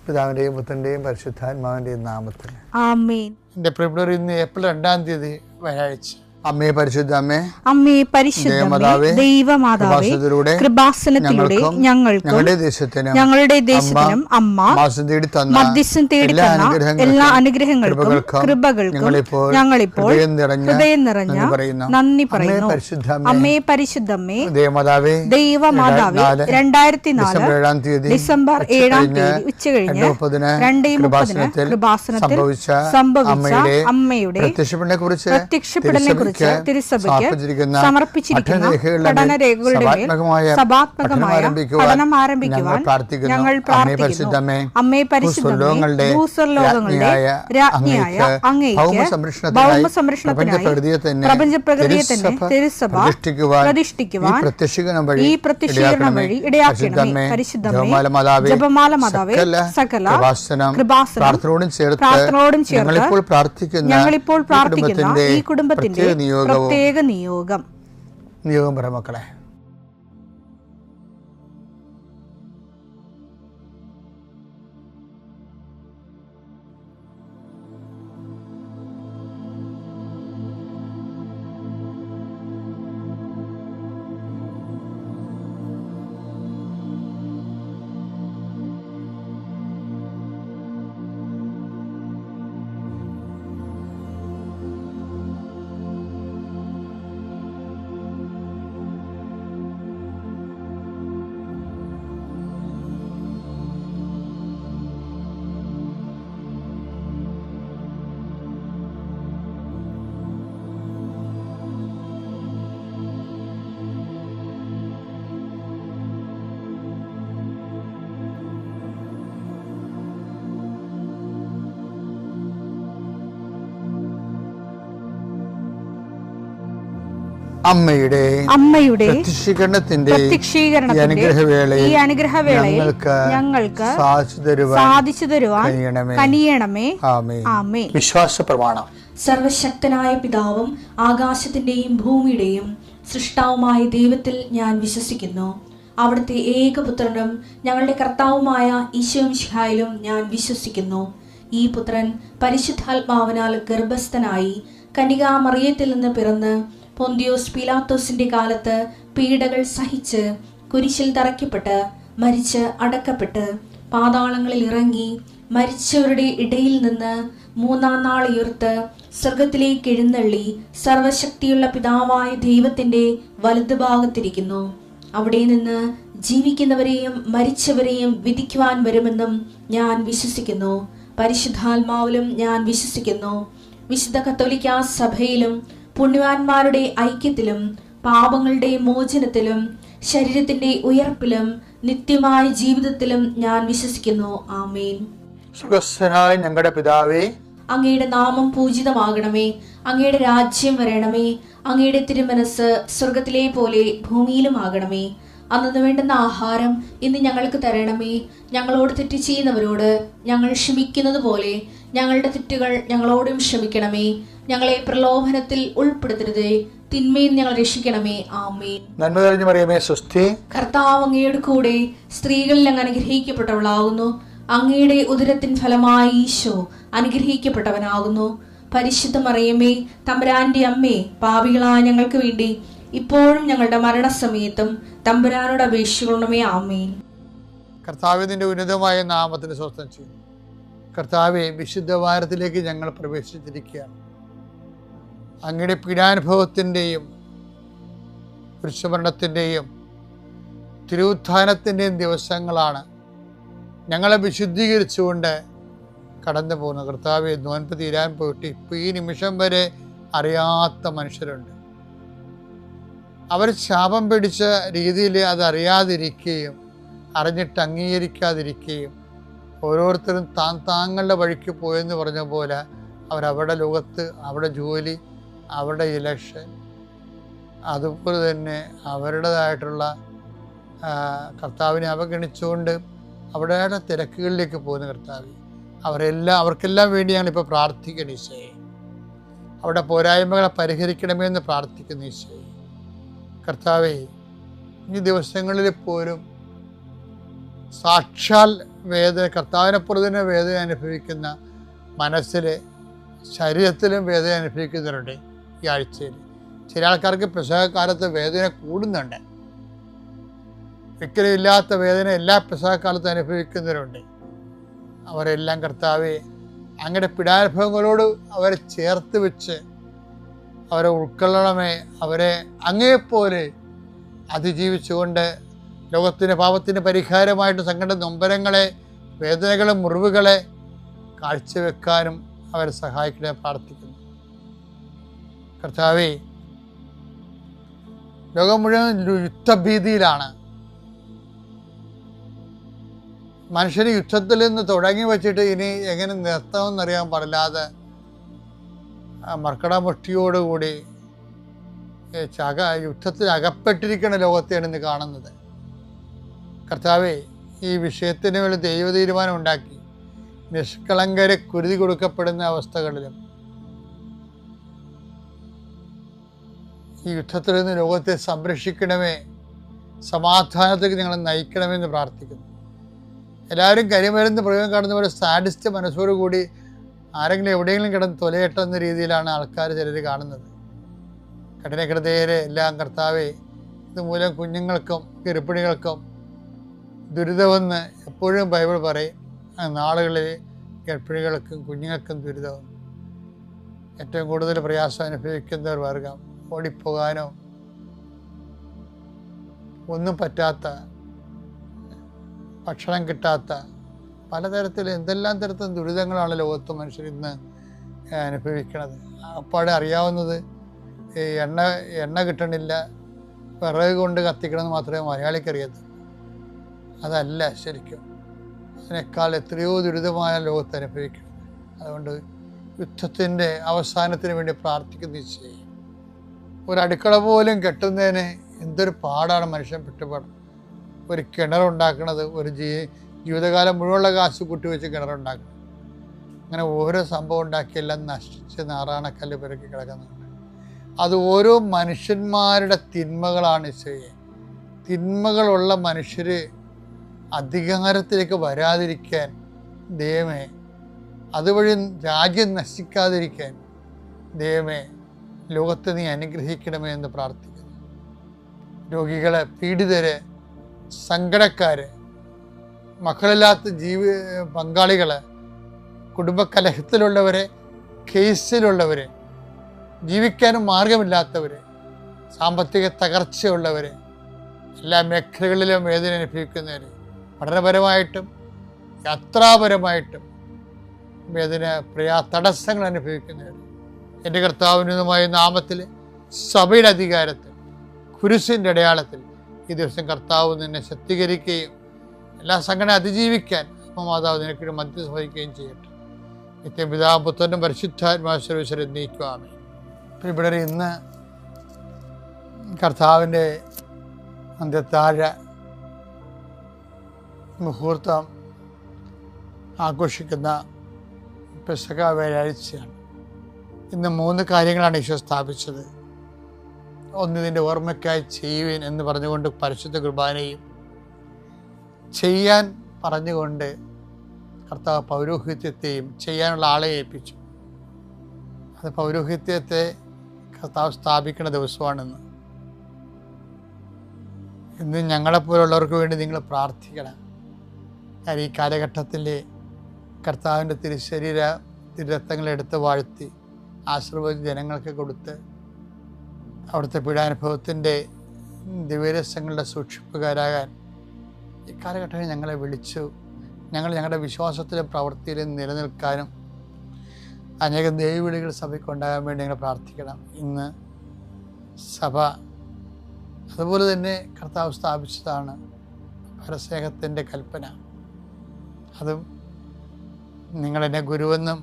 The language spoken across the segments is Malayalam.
പിതാവിൻ്റെയും പുത്രൻ്റെയും പരിശുദ്ധാത്മാവിൻ്റെയും നാമത്തിൽ ആമേൻ. എൻ്റെ പ്രിയപ്പെട്ടവർ, ഇന്ന് ഏപ്രിൽ 2 വ്യാഴാഴ്ച. അമ്മേ പരിശുദ്ധ അമ്മേ, അമ്മേ പരിശുദ്ധമേ, ദൈവമാതാവേ, കൃപാസനത്തിലൂടെ ഞങ്ങൾക്കും ഞങ്ങളുടെ ദേശത്തിനും അമ്മ മധ്യസ്ഥം തേടി തന്ന എല്ലാ അനുഗ്രഹങ്ങൾക്കും കൃപകൾക്കും ഞങ്ങളിപ്പോൾ ഹൃദയം നിറഞ്ഞ നന്ദി പറയുന്നു. അമ്മേ പരിശുദ്ധമേ, ദൈവമാതാവേ, 2004 ഡിസംബർ 7 ഉച്ചകഴിഞ്ഞ് 2:30 കൃപാസനത്തിൽ സംഭവിച്ച അമ്മയുടെ പ്രത്യക്ഷപ്പെടലിനെ കുറിച്ച് തിരുസഭയ്ക്ക് സമർപ്പിച്ചിരിക്കുന്ന പഠനരേഖകളുടെ മേൽ സഭാത്മകമായ പഠനം ആരംഭിക്കുവാൻ ഞങ്ങൾ പ്രാർത്ഥിക്കുന്നു. അമ്മേ പരിശുദ്ധമേ, ഭൂസ്വർലോകങ്ങളുടെ രാജ്ഞിയായ അങ്ങേയ്ക്ക് ഭൗമസംരക്ഷണത്തിനായി പ്രപഞ്ചപ്രകൃതിയെ തന്നെ തിരുസഭ പ്രതിഷ്ഠിക്കുവാൻ ഈ പ്രത്യക്ഷീകരണം വഴി ഇടയാക്കണമേ. പരിശുദ്ധമേ, ജപമാല മാതാവേ, സകല കൃപാസനം പ്രാർത്ഥനയോടും ചേർത്ത് ഞങ്ങളിപ്പോൾ പ്രാർത്ഥിക്കുന്ന ഈ കുടുംബത്തിന്റെ പ്രത്യേക നിയോഗം പറ മക്കളെ. അമ്മയുടെ പ്രത്യക്ഷീകരണത്തിന്റെ ഈ അനുഗ്രഹവേളയിൽ ഞങ്ങൾക്ക് സാധിച്ചു തരുവാൻ കനിയണമേ. ആമേൻ. വിശ്വാസ പ്രമാണം. സർവശക്തനായ പിതാവും ആകാശത്തിന്റെയും ഭൂമിയുടെയും സൃഷ്ടാവുമായ ദൈവത്തിൽ ഞാൻ വിശ്വസിക്കുന്നു. അവിടുത്തെ ഏകപുത്രനും ഞങ്ങളുടെ കർത്താവുമായ ഈശോമിശിഹായിലും ഞാൻ വിശ്വസിക്കുന്നു. ഈ പുത്രൻ പരിശുദ്ധാത്മാവിനാൽ ഗർഭസ്ഥനായി കന്യകാമറിയത്തിൽ നിന്ന് പിറന്ന് പൊന്തിയോസ് പീലാത്തോസിന്റെ കാലത്ത് പീഡകൾ സഹിച്ച് കുരിശിൽ തറയ്ക്കപ്പെട്ട് മരിച്ച് അടക്കപ്പെട്ട് പാതാളങ്ങളിൽ ഇറങ്ങി മരിച്ചവരുടെ ഇടയിൽ നിന്ന് 3-ാം നാൾ ഉയർത്ത് സ്വർഗത്തിലേക്ക് എഴുന്നള്ളി സർവശക്തിയുള്ള പിതാവായ ദൈവത്തിന്റെ വലതുഭാഗത്തിരിക്കുന്നു. അവിടെ നിന്ന് ജീവിക്കുന്നവരെയും മരിച്ചവരെയും വിധിക്കുവാൻ വരുമെന്നും ഞാൻ വിശ്വസിക്കുന്നു. പരിശുദ്ധാത്മാവിലും ഞാൻ വിശ്വസിക്കുന്നു. വിശുദ്ധ കത്തോലിക്കാ സഭയിലും പുണ്യവാന്മാരുടെ ഐക്യത്തിലും പാപങ്ങളുടെ മോചനത്തിലും ശരീരത്തിന്റെ ഉയർപ്പിലും നിത്യമായ ജീവിതത്തിലും ഞാൻ വിശ്വസിക്കുന്നു. ആമേൻ. സുഖസ്ഥനായ ഞങ്ങളുടെ പിതാവേ, അങ്ങയുടെ നാമം പൂജിതമാകണമേ. അങ്ങയുടെ രാജ്യം വരണമേ. അങ്ങയുടെ തിരുമനസ് സ്വർഗത്തിലെ പോലെ ഭൂമിയിലും ആകണമേ. അന്നു വേണ്ടുന്ന ആഹാരം ഇന്ന് ഞങ്ങൾക്ക് തരണമേ. ഞങ്ങളോട് തെറ്റ് ചെയ്യുന്നവരോട് ഞങ്ങൾ ക്ഷമിക്കുന്നത് പോലെ ഞങ്ങളുടെ തെറ്റുകൾ ഞങ്ങളോടും ക്ഷമിക്കണമേ. ഞങ്ങളെ പ്രലോഭനത്തിൽ ഉൾപ്പെടുത്തരുതേ, തിന്മയിൽ ഞങ്ങൾ രക്ഷിക്കണമേ. ആമേൻ. നന്മ നിറഞ്ഞ മറിയമേ, സ്വസ്തി. കർത്താവ് അങ്ങയുടെ കൂടെ സ്ത്രീകളിൽ അങ്ങ് അനുഗ്രഹിക്കപ്പെട്ടവളാകുന്നു. അങ്ങയുടെ ഉദരത്തിൻ ഫലമായി ഈശോ അനുഗ്രഹിക്കപ്പെട്ടവനാകുന്നു. പരിശുദ്ധ മറിയമേ, തമ്പുരാന്റെ അമ്മേ, പാപികളായ ഞങ്ങൾക്ക് വേണ്ടി ഇപ്പോഴും ഞങ്ങളുടെ മരണസമയത്തും തമ്പുരാനോട് അപേക്ഷിക്കണമേ. ആമേൻ. കർത്താവേ, നിന്റെ ഉന്നതമായ നാമത്തിന് സ്വസ്ഥം ചെയ്യുന്നു. കർത്താവെ, വിശുദ്ധ വാരത്തിലേക്ക് ഞങ്ങൾ പ്രവേശിച്ചിരിക്കുകയാണ്. അങ്ങയുടെ പീഡാനുഭവത്തിൻ്റെയും കുരിശുമരണത്തിൻ്റെയും തിരുവുത്ഥാനത്തിൻ്റെയും ദിവസങ്ങളാണ്. ഞങ്ങളെ വിശുദ്ധീകരിച്ചുകൊണ്ട് കടന്നു പോകുന്ന കർത്താവെ, നോൻപ് തീരാൻ പോയിട്ട് ഇപ്പോൾ ഈ നിമിഷം വരെ അറിയാത്ത മനുഷ്യരുണ്ട്. അവർ ശാപം പിടിച്ച രീതിയിൽ അത് അറിയാതിരിക്കുകയും അറിഞ്ഞിട്ട് അംഗീകരിക്കാതിരിക്കുകയും ഓരോരുത്തരും താങ്കളുടെ വഴിക്ക് പോയെന്ന് പറഞ്ഞ പോലെ അവരവരുടെ ലോകത്ത്, അവരുടെ ജോലി, അവരുടെ ഇലക്ഷൻ, അതുപോലെ തന്നെ അവരുടേതായിട്ടുള്ള കർത്താവിനെ അവഗണിച്ചുകൊണ്ട് അവരുടെ തിരക്കുകളിലേക്ക് പോകുന്ന കർത്താവ്, അവർക്കെല്ലാം വേണ്ടി ഞങ്ങളിപ്പോൾ പ്രാർത്ഥിക്കണം ഈശോയെ. അവരുടെ പോരായ്മകളെ പരിഹരിക്കണമെന്ന് പ്രാർത്ഥിക്കുന്നു ഈശോയെ. കർത്താവേ, ഈ ദിവസങ്ങളിൽ പോലും സാക്ഷാൽ വേദന, കർത്താവിനെപ്പോലെ തന്നെ വേദന അനുഭവിക്കുന്ന, മനസ്സിൽ ശരീരത്തിലും വേദന അനുഭവിക്കുന്നവരുണ്ട് ഈ ആഴ്ചയിൽ. ചില ആൾക്കാർക്ക് പെസഹക്കാലത്ത് വേദന കൂടുന്നുണ്ട്. ഒരിക്കലും ഇല്ലാത്ത വേദന എല്ലാ പെസഹക്കാലത്തും അനുഭവിക്കുന്നവരുണ്ട്. അവരെല്ലാം കർത്താവെ അങ്ങയുടെ പീഡാനുഭവങ്ങളോട് അവരെ ചേർത്ത് വെച്ച് അവരെ ഉൾക്കൊള്ളണമേ. അവരെ അങ്ങയെപ്പോലെ അതിജീവിച്ചുകൊണ്ട് ലോകത്തിൻ്റെ പാപത്തിന് പരിഹാരമായിട്ട് സങ്കട നൊമ്പരങ്ങളെ, വേദനകളെ, മുറിവുകളെ കാഴ്ചവെക്കാനും അവരെ സഹായിക്കണേ പ്രാർത്ഥിക്കുന്നു. കർത്താവേ, ലോകം മുഴുവൻ യുദ്ധഭീതിയിലാണ്. മനുഷ്യർ യുദ്ധത്തിൽ നിന്ന് തുടങ്ങി വച്ചിട്ട് ഇനി എങ്ങനെ നിർത്തണമെന്നറിയാൻ പാടില്ലാതെ മർക്കടമുഷ്ടിയോടുകൂടി യുദ്ധത്തിൽ അകപ്പെട്ടിരിക്കുന്ന ലോകത്തെയാണ് ഇന്ന് കാണുന്നത്. കർത്താവേ, ഈ വിഷയത്തിന് വേണ്ടി ദൈവ തീരുമാനം ഉണ്ടാക്കി നിഷ്കളങ്കരെ കുരുതി കൊടുക്കപ്പെടുന്ന അവസ്ഥകളിലും ഈ യുദ്ധത്തിൽ നിന്ന് ലോകത്തെ സംരക്ഷിക്കണമേ, സമാധാനത്തേക്ക് ഞങ്ങളെ നയിക്കണമെന്ന് പ്രാർത്ഥിക്കുന്നു. എല്ലാവരും കരിമരുന്ന് പ്രയോഗം കാണുന്ന പോലെ സാഡിസ്റ്റ് മനസ്സോടുകൂടി ആരെങ്കിലും എവിടെയെങ്കിലും കിടന്ന് തൊലയട്ടെന്ന രീതിയിലാണ് ആൾക്കാർ ചിലർ കാണുന്നത്. കഠിനഹൃദയരെ എല്ലാം കർത്താവേ, ഇതുമൂലം കുഞ്ഞുങ്ങൾക്കും ഗർഭിണികൾക്കും ദുരിതമെന്ന് എപ്പോഴും ബൈബിൾ പറയും. നാളുകളിൽ ഗർഭിണികൾക്കും കുഞ്ഞുങ്ങൾക്കും ദുരിതമെന്ന്. ഏറ്റവും കൂടുതൽ പ്രയാസം അനുഭവിക്കുന്നവർ വർഗം, ഓടിപ്പോകാനോ ഒന്നും പറ്റാത്ത, ഭക്ഷണം കിട്ടാത്ത, പലതരത്തിൽ എന്തെല്ലാം തരത്തിലും ദുരിതങ്ങളാണ് ലോകത്ത് മനുഷ്യർ ഇന്ന് അനുഭവിക്കുന്നത്. അപ്പാടെ അറിയാവുന്നത് എണ്ണ കിട്ടണില്ല, വിറക് കൊണ്ട് കത്തിക്കണമെന്ന് മാത്രമേ മലയാളിക്ക് അറിയത്തുള്ളൂ. അതല്ല ശരിക്കും, അതിനേക്കാൾ എത്രയോ ദുരിതമായ ലോകത്ത് അനുഭവിക്കുന്നത്. അതുകൊണ്ട് യുദ്ധത്തിൻ്റെ അവസാനത്തിന് വേണ്ടി പ്രാർത്ഥിക്കുന്ന ചെയ്യും. ഒരു അടുക്കള പോലും കെട്ടുന്നതിന് എന്തൊരു പാടാണ് മനുഷ്യൻ പെട്ടുപാട്. ഒരു കിണറുണ്ടാക്കണത്, ഒരു ജീവിതകാലം മുഴുവനുള്ള കാശ് കൂട്ടിവെച്ച് കിണറുണ്ടാക്കണം. അങ്ങനെ ഓരോ സംഭവം ഉണ്ടാക്കിയെല്ലാം നശിച്ച് നാറാണക്കല്ല് പെരുക്കി കിടക്കുന്നുണ്ട്. അത് ഓരോ മനുഷ്യന്മാരുടെ തിന്മകളാണ്. തിന്മകളുള്ള മനുഷ്യർ അധികാരത്തിലേക്ക് വരാതിരിക്കാൻ ദൈവമേ, അതുവഴി രാജ്യം നശിക്കാതിരിക്കാൻ ദൈവമേ, ലോകത്തെ നീ അനുഗ്രഹിക്കണമേ എന്ന് പ്രാർത്ഥിക്കുന്നു. രോഗികളെ, പീഡിതരെ, സങ്കടക്കാര്, മക്കളില്ലാത്ത പങ്കാളികള്, കുടുംബകലഹത്തിലുള്ളവരെ, കേസിലുള്ളവരെ, ജീവിക്കാനും മാർഗമില്ലാത്തവര്, സാമ്പത്തിക തകർച്ചയുള്ളവര്, എല്ലാ മേഖലകളിലും വേദന അനുഭവിക്കുന്നവർ, പഠനപരമായിട്ടും യാത്രാപരമായിട്ടും വേദന തടസ്സങ്ങൾ അനുഭവിക്കുന്നവർ, എൻ്റെ കർത്താവിനുമായ നാമത്തിൽ, സഭയുടെ അധികാരത്തിൽ, കുരിശിൻ്റെ അടയാളത്തിൽ ഈ ദിവസം കർത്താവ് നിന്നെ ശക്തീകരിക്കുകയും എല്ലാ സംഘടന അതിജീവിക്കാൻ മാതാവ് നിനക്കൊരു മധ്യസ്ഥ വഹിക്കുകയും ചെയ്യട്ടെ. നിത്യപിതാവും പുത്രനും പരിശുദ്ധാത്മാശ്വരേശ്വരൻ നീക്കുവാമേ. ഇവിടെ ഇന്ന് കർത്താവിൻ്റെ അന്ത്യത്താഴ മുഹൂർത്തം ആഘോഷിക്കുന്ന പെസഹ വ്യാഴാഴ്ചയാണ്. ഇന്ന് 3 കാര്യങ്ങളാണ് ഈശോ സ്ഥാപിച്ചത്. ഒന്ന്, ഇതിൻ്റെ ഓർമ്മയ്ക്കായി ചെയ്യുവിൻ എന്ന് പറഞ്ഞുകൊണ്ട് പരിശുദ്ധ കുർബാനയും, ചെയ്യാൻ പറഞ്ഞുകൊണ്ട് കർത്താവ് പൗരോഹിത്യത്തെയും ചെയ്യാനുള്ള ആളെ ഏൽപ്പിച്ചു. അത് പൗരോഹിത്യത്തെ കർത്താവ് സ്ഥാപിക്കുന്ന ദിവസമാണെന്ന്. ഇന്ന് ഞങ്ങളെപ്പോലുള്ളവർക്ക് വേണ്ടി നിങ്ങൾ പ്രാർത്ഥിക്കണം. ഞാൻ ഈ കാലഘട്ടത്തിൽ കർത്താവിൻ്റെ തിരുരക്തങ്ങളെടുത്ത് വാഴ്ത്തി ആശീർവദിച്ച് ജനങ്ങൾക്ക് കൊടുത്ത് അവിടുത്തെ പീഡാനുഭവത്തിൻ്റെ ദിവ്യരഹസ്യങ്ങളുടെ സൂക്ഷിപ്പുകാരാകാൻ ഈ കാലഘട്ടത്തിൽ ഞങ്ങളെ വിളിച്ചു. ഞങ്ങളുടെ വിശ്വാസത്തിലും പ്രവൃത്തിയിലും നിലനിൽക്കാനും അനേകം ദൈവവിളികൾ സഭയ്ക്ക് ഉണ്ടാകാൻ വേണ്ടി ഞങ്ങൾ പ്രാർത്ഥിക്കണം. ഇന്ന് സഭ അതുപോലെ തന്നെ കർത്താവ് സ്ഥാപിച്ചതാണ് പരസ്നേഹത്തിൻ്റെ കൽപ്പന. അതും നിങ്ങളെന്നെ ഗുരുവെന്നും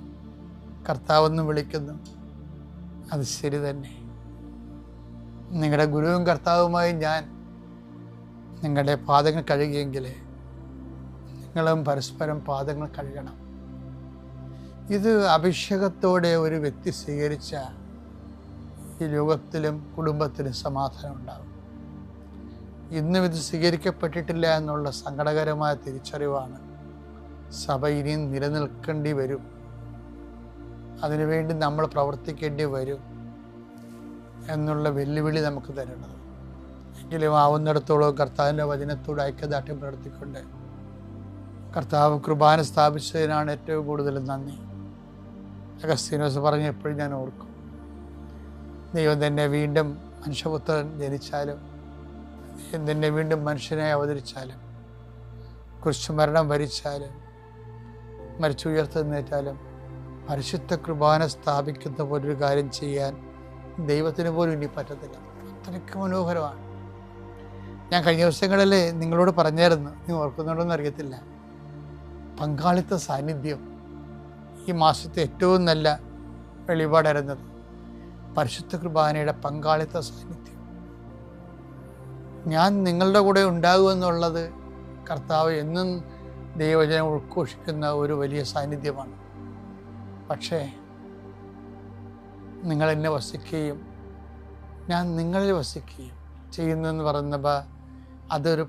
കർത്താവെന്നും വിളിക്കുന്നു. അത് ശരി തന്നെ. നിങ്ങളുടെ ഗുരുവും കർത്താവുമായി ഞാൻ നിങ്ങളുടെ പാദങ്ങൾ കഴുകിയെങ്കിൽ നിങ്ങളും പരസ്പരം പാദങ്ങൾ കഴുകണം. ഇത് അഭിഷേകത്തോടെ ഒരു വ്യക്തി സ്വീകരിച്ച ഈ ലോകത്തിലും കുടുംബത്തിലും സമാധാനം ഉണ്ടാകും. ഇന്നും ഇത് സ്വീകരിക്കപ്പെട്ടിട്ടില്ല എന്നുള്ള സങ്കടകരമായ തിരിച്ചറിവാണ് സഭ ഇനിയും നിലനിൽക്കേണ്ടി വരും. അതിനുവേണ്ടി നമ്മൾ പ്രവർത്തിക്കേണ്ടി വരും എന്നുള്ള വെല്ലുവിളി നമുക്ക് തരുന്നത്. എങ്കിലും ആവുന്നിടത്തോളം കർത്താവിൻ്റെ വചനത്തോട് ഐക്യദാർഢ്യം പ്രവർത്തിക്കൊണ്ട് കർത്താവ് കുർബാന സ്ഥാപിച്ചതിനാണ് ഏറ്റവും കൂടുതൽ നന്ദി. അഗസ്തീനോസ് പറഞ്ഞ് എപ്പോഴും ഞാൻ ഓർക്കും, ദൈവം തന്നെ വീണ്ടും മനുഷ്യപുത്രൻ ജനിച്ചാലും, ദൈവം തന്നെ വീണ്ടും മനുഷ്യനായി അവതരിച്ചാലും, കുരിശുമരണം വരിച്ചാലും, മരിച്ചുയർത്തെഴുന്നേറ്റാലും പരിശുദ്ധ കുർബാന സ്ഥാപിക്കുന്ന പോലൊരു കാര്യം ചെയ്യാൻ ദൈവത്തിന് പോലും ഇനി പറ്റത്തില്ല. അത്രയ്ക്ക് മനോഹരമാണ്. ഞാൻ കഴിഞ്ഞ ദിവസങ്ങളിൽ നിങ്ങളോട് പറഞ്ഞായിരുന്നു, നീ ഓർക്കുന്നുണ്ടോയെന്ന് അറിയത്തില്ല, പങ്കാളിത്ത സാന്നിധ്യം ഈ മാസത്തെ ഏറ്റവും നല്ല വെളിപാടായിരുന്നത് പരിശുദ്ധ കുർബാനയുടെ പങ്കാളിത്ത സാന്നിധ്യം. ഞാൻ നിങ്ങളുടെ കൂടെ ഉണ്ടാകുമെന്നുള്ളത് കർത്താവ് എന്നും ദൈവജനം ഉദ്ഘോഷിക്കുന്ന ഒരു വലിയ സാന്നിധ്യമാണ്. പക്ഷേ നിങ്ങളെന്നെ വസിക്കുകയും ഞാൻ നിങ്ങളിൽ വസിക്കുകയും ചെയ്യുന്നതെന്ന് പറയുന്നപ്പോൾ അതൊരു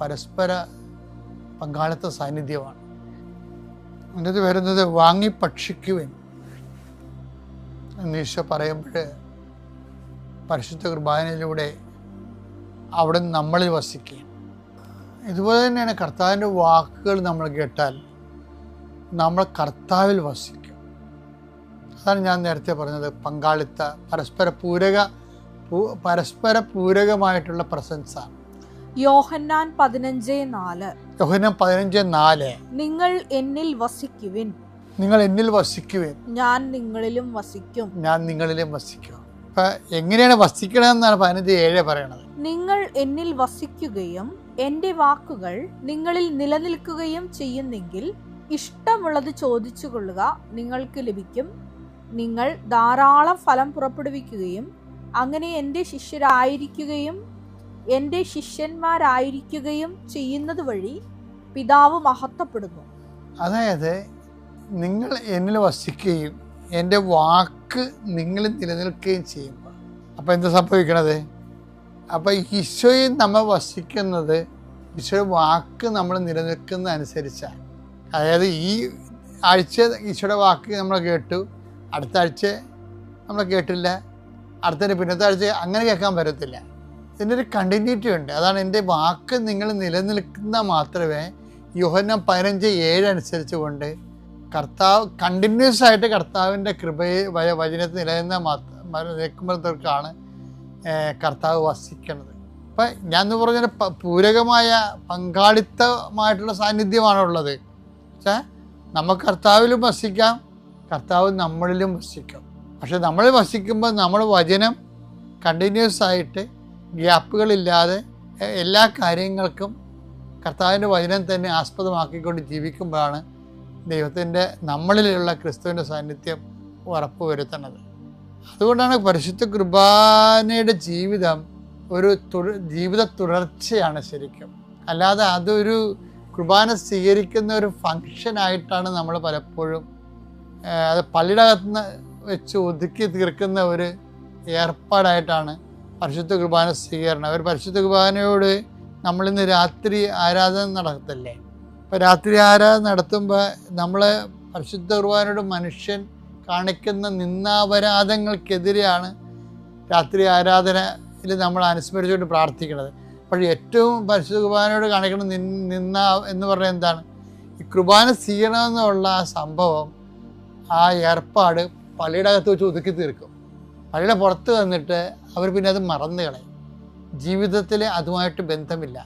പരസ്പര പങ്കാളിത്ത സാന്നിധ്യമാണ്. അതിനകത്ത് വരുന്നത് വാങ്ങി ഭക്ഷിക്കുവാൻ എന്ന് ഈശോ പറയുമ്പോൾ പരിശുദ്ധ കുർബാനയിലൂടെ അവിടെ നമ്മളിൽ വസിക്കുകയും, ഇതുപോലെ തന്നെയാണ് കർത്താവിൻ്റെ വാക്കുകൾ നമ്മൾ കേട്ടാൽ നമ്മൾ കർത്താവിൽ വസിക്കും. അതാണ് ഞാൻ നേരത്തെ പറഞ്ഞത്, പങ്കാളിത്ത പരസ്പര പൂരകമായിട്ടുള്ള പ്രസൻസാണ്. യോഹന്നാൻ 15:4 നിങ്ങൾ എന്നിൽ വസിക്കുവിൻ, ഞാൻ നിങ്ങളിലും വസിക്കും. അപ്പൊ എങ്ങനെയാണ് വസിക്കണമെന്നാണ് 15:7 പറയണത്. നിങ്ങൾ എന്നിൽ വസിക്കുകയും എന്റെ വാക്കുകൾ നിങ്ങളിൽ നിലനിൽക്കുകയും ചെയ്യുന്നെങ്കിൽ ഇഷ്ടമുള്ളത് ചോദിച്ചു കൊള്ളുക, നിങ്ങൾക്ക് ലഭിക്കും. നിങ്ങൾ ധാരാളം ഫലം പുറപ്പെടുവിക്കുകയും അങ്ങനെ എൻ്റെ ശിഷ്യന്മാരായിരിക്കുകയും ചെയ്യുന്നത് വഴി പിതാവ് മഹത്വപ്പെടുന്നു. അതായത് നിങ്ങൾ എന്നിൽ വസിക്കുകയും എൻ്റെ വാക്ക് നിങ്ങളിൽ നിലനിൽക്കുകയും ചെയ്യുമ്പോൾ അപ്പം എന്താ സംഭവിക്കണത്? അപ്പം ഈശോയിൽ നമ്മൾ വസിക്കുന്നത് ഈശോയുടെ വാക്ക് നമ്മൾ നിലനിൽക്കുന്ന അനുസരിച്ചാണ്. അതായത് ഈ ആഴ്ച ഈശോയുടെ വാക്ക് നമ്മൾ കേട്ടു, അടുത്ത ആഴ്ച നമ്മൾ കേട്ടില്ല, അടുത്തതിൻ്റെ പിന്നത്തെ ആഴ്ച അങ്ങനെ കേൾക്കാൻ പറ്റത്തില്ല. ഇതിൻ്റെ ഒരു കണ്ടിന്യൂറ്റി ഉണ്ട്. അതാണ് എൻ്റെ വാക്ക് നിങ്ങൾ നിലനിൽക്കുന്ന മാത്രമേ യോഹന്നാൻ 15:7 അനുസരിച്ച് കൊണ്ട് കർത്താവ് കണ്ടിന്യൂസ് ആയിട്ട് കർത്താവിൻ്റെ കൃപയെ വചനത്തിൽ നിൽക്കുമ്പോഴത്തേക്കാണ് കർത്താവ് വസിക്കുന്നത്. അപ്പം ഞാൻ പറഞ്ഞ പൂരകമായ പങ്കാളിത്തമായിട്ടുള്ള സാന്നിധ്യമാണുള്ളത്. പക്ഷേ നമുക്ക് കർത്താവിലും വസിക്കാം, കർത്താവ് നമ്മളിലും വസിക്കും. പക്ഷെ നമ്മൾ വസിക്കുമ്പോൾ നമ്മൾ വചനം കണ്ടിന്യൂസ് ആയിട്ട് ഗ്യാപ്പുകളില്ലാതെ എല്ലാ കാര്യങ്ങൾക്കും കർത്താവിൻ്റെ വചനം തന്നെ ആസ്പദമാക്കിക്കൊണ്ട് ജീവിക്കുമ്പോഴാണ് ദൈവത്തിൻ്റെ നമ്മളിലുള്ള ക്രിസ്തുവിൻ്റെ സാന്നിധ്യം ഉറപ്പുവരുത്തുന്നത്. അതുകൊണ്ടാണ് പരിശുദ്ധ കുർബാനയുടെ ജീവിതം ഒരു ജീവിത തുടർച്ചയാണ് ശരിക്കും. അല്ലാതെ അതൊരു കുർബാന സ്വീകരിക്കുന്ന ഒരു ഫങ്ഷനായിട്ടാണ് നമ്മൾ പലപ്പോഴും അത് പള്ളിയുടെ അകത്തുനിന്ന് വെച്ച് ഒതുക്കി തീർക്കുന്ന ഒരു ഏർപ്പാടായിട്ടാണ് പരിശുദ്ധ കുർബാന സ്വീകരണം. ഒരു പരിശുദ്ധ കുർബാനയോട് നമ്മളിന്ന് രാത്രി ആരാധന നടത്തല്ലേ? അപ്പോൾ രാത്രി ആരാധന നടത്തുമ്പോൾ നമ്മൾ പരിശുദ്ധ കുർബാനയോട് മനുഷ്യൻ കാണിക്കുന്ന നിന്ദാപരാധങ്ങൾക്കെതിരെയാണ് രാത്രി ആരാധനയിൽ നമ്മൾ അനുസ്മരിച്ചുകൊണ്ട് പ്രാർത്ഥിക്കുന്നത്. പക്ഷേ ഏറ്റവും പരിശുദ്ധ കുർബാനയോട് കാണിക്കുന്ന നിന്ന എന്ന് പറഞ്ഞാൽ എന്താണ്? ഈ കുർബാന സ്വീകരണമെന്നുള്ള ആ സംഭവം, ആ ഏർപ്പാട് പള്ളിയുടെ അകത്ത് വെച്ച് ഒതുക്കി തീർക്കും. പള്ളിയുടെ പുറത്ത് വന്നിട്ട് അവർ പിന്നെ അത് മറന്നു കളയും. ജീവിതത്തിൽ അതുമായിട്ട് ബന്ധമില്ല.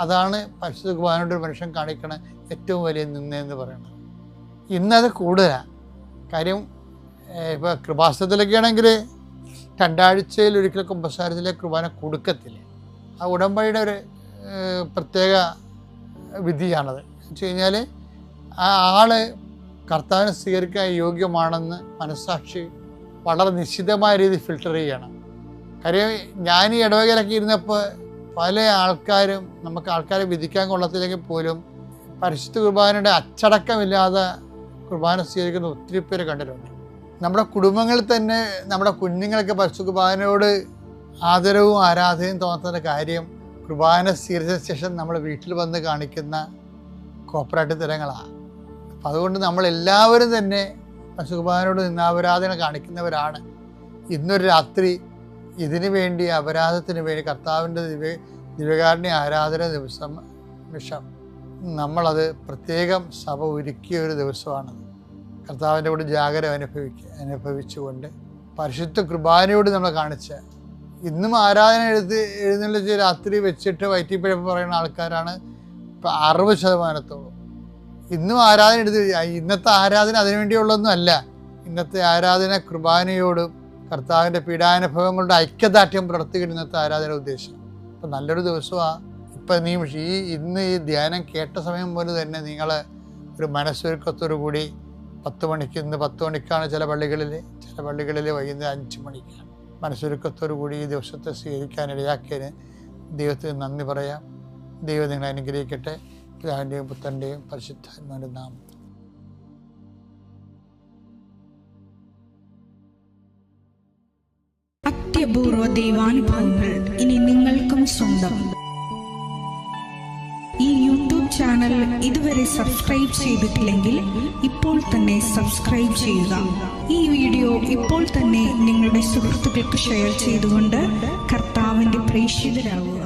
അതാണ് പരിശുദ്ധ കുർബാനയോട് ഒരു മനുഷ്യൻ കാണിക്കണ ഏറ്റവും വലിയ നിന്നയെന്ന് പറയുന്നത്. ഇന്നത് കൂടുതലാണ്. കാര്യം ഇപ്പോൾ കൃപാസനത്തിലൊക്കെ ആണെങ്കിൽ 2 ആഴ്ചയിൽ ഒരിക്കൽ കുമ്പസാരത്തിലെ കുർബാന കൊടുക്കത്തില്ല. ആ ഉടമ്പടിയുടെ ഒരു പ്രത്യേക വിധിയാണത്. എന്ന് വെച്ച് കഴിഞ്ഞാൽ ആ ആള് കർത്താവിനെ സ്വീകരിക്കാൻ യോഗ്യമാണെന്ന് മനസ്സാക്ഷി വളരെ നിശ്ചിതമായ രീതിയിൽ ഫിൽട്ടർ ചെയ്യണം. കാര്യം ഞാൻ ഈ ഇടവകയിലൊക്കെ ഇരുന്നപ്പോൾ പല ആൾക്കാരും നമുക്ക് ആൾക്കാരെ വിധിക്കാൻ കൊള്ളത്തില്ലെങ്കിൽ പോലും പരിശുദ്ധ കുർബാനയുടെ അച്ചടക്കമില്ലാതെ കുർബാന സ്വീകരിക്കുന്ന ഒത്തിരി പേര് കണ്ടിട്ടുണ്ട്. നമ്മുടെ കുടുംബങ്ങളിൽ തന്നെ നമ്മുടെ കുഞ്ഞുങ്ങളൊക്കെ പരിശുദ്ധ കുർബാനയോട് ആദരവും ആരാധനയും തോന്നുന്ന കാര്യം കുർബാന സ്വീകരിച്ച ശേഷം നമ്മൾ വീട്ടിൽ വന്ന് കാണിക്കുന്ന കോപ്പറേറ്റ് തരങ്ങളാണ്. അപ്പം അതുകൊണ്ട് നമ്മളെല്ലാവരും തന്നെ പശുകുമാരനോട് നിന്നാപരാധന കാണിക്കുന്നവരാണ്. ഇന്നൊരു രാത്രി ഇതിനു വേണ്ടി, അപരാധത്തിന് വേണ്ടി, കർത്താവിൻ്റെ ദിവ്യകാരുണ്യ ആരാധന നിമിഷം നമ്മളത് പ്രത്യേകം സഭ ഒരുക്കിയ ഒരു ദിവസമാണത്. കർത്താവിൻ്റെ കൂടെ ജാഗരം അനുഭവിച്ചുകൊണ്ട് പരിശുദ്ധ കുർബാനയോട് നമ്മൾ കാണിച്ച, ഇന്നും ആരാധന എഴുന്നള്ളിച്ച് രാത്രി വെച്ചിട്ട് വയറ്റിപ്പിഴപ്പ് പറയുന്ന ആൾക്കാരാണ് 60%. ഇന്നും ആരാധന ഇന്നത്തെ ആരാധന അതിനുവേണ്ടിയുള്ളതൊന്നും അല്ല. ഇന്നത്തെ ആരാധന കുർബാനയോടും കർത്താവിൻ്റെ പീഡാനുഭവങ്ങളുടെ ഐക്യദാർഢ്യം പുലർത്തുകയാണ് ഇന്നത്തെ ആരാധന ഉദ്ദേശം. അപ്പം നല്ലൊരു ദിവസമാണ്. ഇപ്പം ഇന്ന് ഈ ധ്യാനം കേട്ട സമയം പോലെ തന്നെ നിങ്ങൾ ഒരു മനസ്സൊരുക്കത്തോടു കൂടി 10 മണിക്ക്, ഇന്ന് 10 മണിക്കാണ് ചില പള്ളികളിൽ വൈകുന്നേരം 5 മണിക്കാണ്. മനസ്സൊരുക്കത്തോടു കൂടി ഈ ദിവസത്തെ സ്വീകരിക്കാൻ ഇടയാക്കിയതിന് ദൈവത്തിന് നന്ദി പറയാം. ദൈവം നിങ്ങളെ അനുഗ്രഹിക്കട്ടെ. പിതാവിൻ്റെയും പുത്രൻ്റെയും പരിശുദ്ധാത്മാവിൻ്റെയും നാമത്തിൽ. അത്യപൂർവ ദൈവാനുഭവങ്ങൾ ഇനി നിങ്ങൾക്കും സ്വന്തം. ഈ യൂട്യൂബ് ചാനൽ ഇതുവരെ സബ്സ്ക്രൈബ് ചെയ്തിട്ടില്ലെങ്കിൽ ഇപ്പോൾ തന്നെ സബ്സ്ക്രൈബ് ചെയ്യുക. ഈ വീഡിയോ ഇപ്പോൾ തന്നെ നിങ്ങളുടെ സുഹൃത്തുക്കൾക്ക് ഷെയർ ചെയ്തുകൊണ്ട് കർത്താവിൻ്റെ പ്രേക്ഷിതരാകുക.